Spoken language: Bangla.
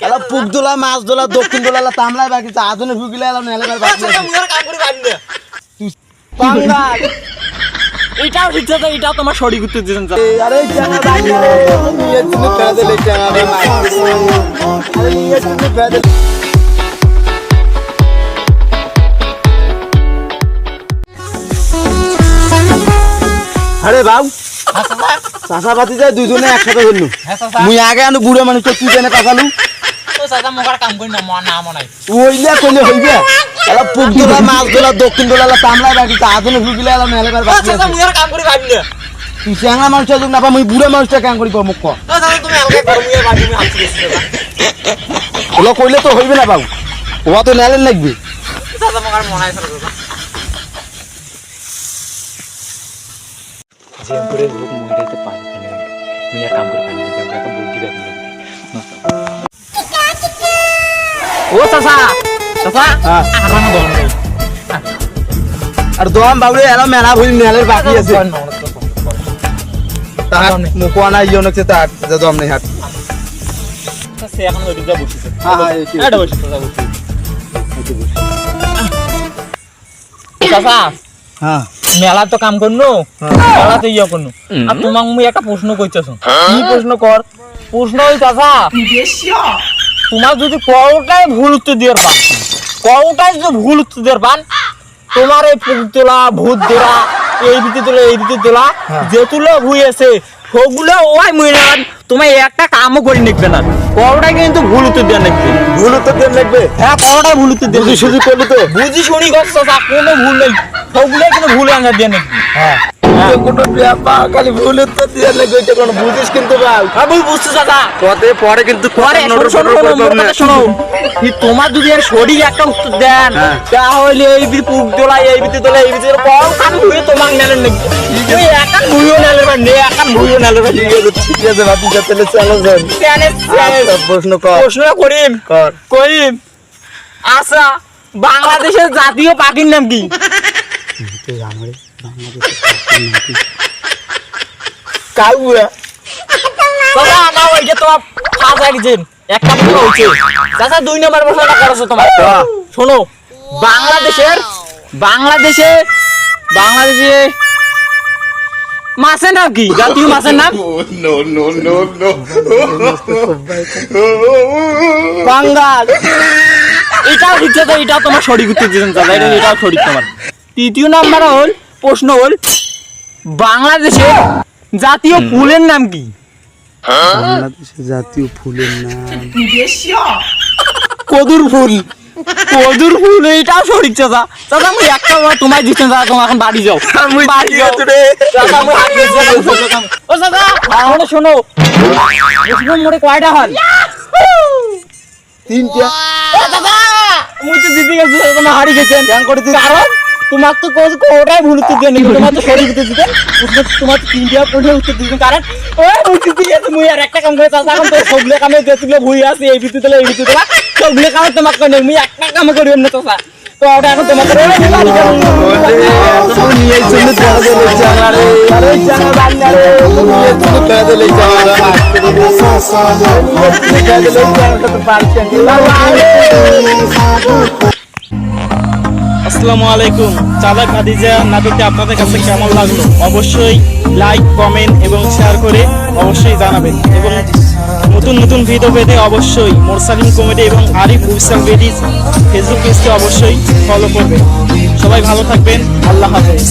এলা পুক দোলা মাছ দোলা দক্ষিণ দোলা তামলাই বাকি আজনে ফুকিলে এলা নেলে বাকি আচ্ছা মুয়ার কাম করে বাদ দে পাঙ্গাল এটাও ঠিক আছে এটাও তোমার সরি করতে দিবেন আরে জানা বাঙ্গা রে নিয়ে তুমি ফেলে দিলে জানা রে মাছ আরে নিয়ে তুমি ফেলে আরে বাবু চাচা বাতি যায় দুইজনে একসাথে হইলু মুই আগে আনু বুড়ো মানুষ তুই কেন কাকালু তো চাচা মোকার কাম করি না না মনাই ওইলে কইলে হইবে এলা পুক দোলা মাছ দোলা দক্ষিণ দোলা তামলাই বাকি আজনে ফুকিলে এলা নেলে বাকি চাচা মুয়ার কাম করে বাদ দে তুই চ্যাংলা মানুষটা যোগ না পা মুই বুড়ো মানুষটা কাম করি মুখ ক চাচা তুমি আলগা করো মুয়ার বাদ তুমি হাসি দিছিস ওলা কইলে তো হইবে না বাবু ওয়া তো নেলেন লাগবে চাচা মোকার মনাই চাচা যে করে লোক মহিলাতে পারে তুমি কাম করে পানি দাও একটা বুদ্ধি দেখি ও চাচা চাচা আরাম দম আর দোয়াম বাবু এলা মেলা ভরি নেলের বাকি আছে তার মুখ আনা ইয়নকে তার দম নাই হাত সে এখন ওইদিকে বসেছে হ্যাঁ হ্যাঁ এটা বসে চাচা বসে চাচা হ্যাঁ মেলা তো কাম করনো মেলা তো ইয়া করনো আর তোমাক মুই একটা প্রশ্ন কইতেছ কি প্রশ্ন কর প্রশ্ন হই চাচা তোমার যদি কওটাই ভুল উত্তর দিয়ার পান কওটাই যদি ভুল উত্তর দিয়ার পান তোমার এই পুক তোলা ভূত ধরা এই ভিতরে তোলা যেতুলো ভুই আছে ওগুলো ওই মুইরান তুমি একটা কামও করি নিকবে না কওটাই কিন্তু ভুল উত্তর দেন লাগবে ভুল উত্তর দেন লাগবে হ্যাঁ কওটাই ভুল উত্তর দেন বুঝি শুধু করলি তো বুঝি শুনি করছ চাচা কোনো ভুল নেই ওগুলো কিন্তু ভুল আনসার দেন নাকি হ্যাঁ কোনো ব্যাপার খালি ভুল উত্তর দিয়ে লাগবে এটা কোন বুঝিস কিন্তু বাবু আমি বুঝছো চাচা পরে পরে কিন্তু পরে শোনো কি তোমার যদি আর সঠিক একটা উত্তর দেন তাহলে এই পুক দোলা এই ভিতরে কম কাম হয়ে তোমার নেলেন নাকি তুই একা ভুইও নেলেন না একা ভুইও নেলেন না ঠিক আছে বাপি চলে চলো যান প্রশ্ন কর প্রশ্ন করিম করিম আচ্ছা বাংলাদেশের জাতীয় পাখির নাম কি কাউয়া চাচা না ওইটা তোমার পাঁচ একজন একটা প্রশ্ন হয়েছে চাচা 2 নম্বর প্রশ্নটা করেছো তোমার শোনো বাংলাদেশে মাছের নাম কি জাতীয় মাছের নাম বাঙ্গাল এটাও ঠিক আছে এটাও তোমার সঠিক উত্তর দিয়েছেন চাচা এটাও সঠিক তোমার তৃতীয় নাম্বার প্রশ্ন হল বাংলাদেশের জাতীয় ফুলের নাম কি বাংলাদেশের জাতীয় ফুলের নাম কদুর ফুল এটাও সঠিক চাচা আমি একটা তোমায় দিচ্ছেন চাচা তোমার এখন বাড়ি যাও বাড়ি যাও চাচা আমি হাত দিচ্ছি ও চাচা তাহলে শোনো মোড়ে কয়টা হয় 3টা দাদা মুই তো জিতে গেছি তোমার হারি গেছেন কারণ তোমার তো কোটাই ভুল উত্তর দিয়ে নেই তোমার তো সঠিক উত্তর দিতে তোমার তো 3টা প্রশ্ন উত্তর দিবেন কারণ ওই মুই জিতে গেছি মুই আর একটা কাম করে চাচা এখন তো সবগুলো কামে যেগুলো ভুই আছে এই ভিতরে সবগুলো কামে তোমাকে কই মুই একটা কাম করিবেন না চাচা তো ওটা এখন তোমাকে নিয়ে চলে চলে জানারে আরে জানা বাঙ্গারে নিয়ে চলে চলে জানারে আসসালামু আলাইকুম। চাঁদা খাদিজা নাটকটি আপনাদের কাছে কেমন লাগলো অবশ্যই লাইক কমেন্ট এবং শেয়ার করে অবশ্যই জানাবেন এবং নতুন ভিডিও পেতে অবশ্যই মোরসালিন কমেডি এবং আরিফ অফিশিয়াল পেজ ফেসবুক পেজটি অবশ্যই ফলো করবেন। সবাই ভালো থাকবেন, আল্লাহ হাফেজ।